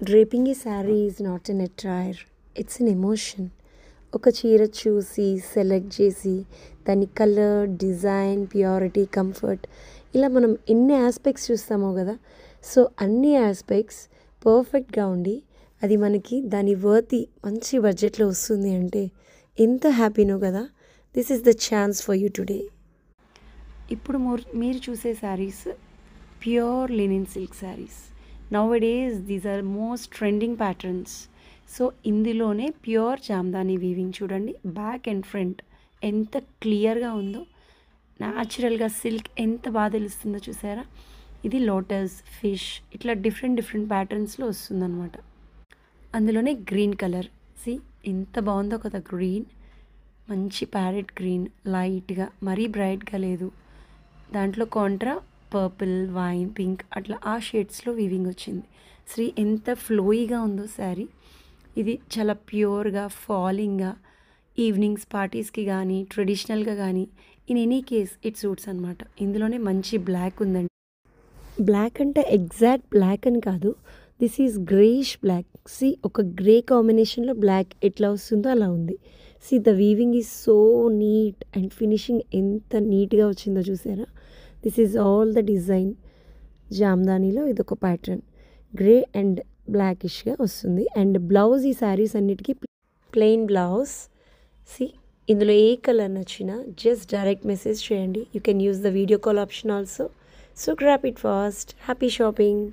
Draping ఈ sari is not an attire, it's an emotion. ఒక చీర చూసి సెలెక్ట్ చేసి దాని కలర్, డిజైన్, ప్యూరిటీ, కంఫర్ట్ ఇలా మనం ఎన్ని ఆస్పెక్ట్స్ చూస్తామో కదా. సో అన్ని ఆస్పెక్ట్స్ పర్ఫెక్ట్గా ఉండి అది మనకి దాని వర్తి మంచి బడ్జెట్లో వస్తుంది అంటే ఎంత హ్యాపీనో కదా. This is the chance for you today. ఇప్పుడు మీరు చూసే saris pure linen silk saris. Nowadays these are most trending patterns. So ఇందులోనే ప్యూర్ జామ్దాని వీవింగ్ చూడండి, బ్యాక్ అండ్ ఫ్రంట్ ఎంత క్లియర్గా ఉందో, న్యాచురల్గా సిల్క్ ఎంత బాగా తెలుస్తుందో చూసారా. ఇది లోటస్, ఫిష్ ఇట్లా డిఫరెంట్ ప్యాటర్న్స్లో వస్తుందన్నమాట. అందులోనే గ్రీన్ కలర్ ఎంత బాగుందో కదా. గ్రీన్ మంచి ప్యారెట్ గ్రీన్, లైట్గా మరీ బ్రైట్గా లేదు. దాంట్లో కాంట్రా పర్పుల్, వైన్, పింక్ అట్లా ఆ షేడ్స్లో వీవింగ్ వచ్చింది. ఎంత ఫ్లోయిగా ఉందో శారీ. ఇది చాలా ప్యూర్గా ఫాలింగ్గా ఈవినింగ్స్ పార్టీస్కి కానీ ట్రెడిషనల్గా కానీ in any case it suits అనమాట. ఇందులోనే మంచి బ్లాక్ ఉందండి. బ్లాక్ అంటే ఎగ్జాక్ట్ బ్లాక్ అని కాదు, దిస్ ఈజ్ గ్రేయిష్ బ్లాక్. ఒక గ్రే కాంబినేషన్లో బ్లాక్ ఎట్లా వస్తుందో అలా ఉంది. The weaving is so neat and finishing ఎంత నీట్గా వచ్చిందో చూసారా. This is all the design. జామ్దానీలో ఇదొక ప్యాటర్న్ గ్రే అండ్ బ్లాకిష్గా వస్తుంది. అండ్ బ్లౌజ్ ఈ శారీస్ అన్నిటికీ ప్లెయిన్ బ్లౌజ్. ఇందులో ఏ కలర్ నచ్చినా జస్ట్ డైరెక్ట్ మెసేజ్ చేయండి. You can use the video call option also. So grab it fast. Happy shopping.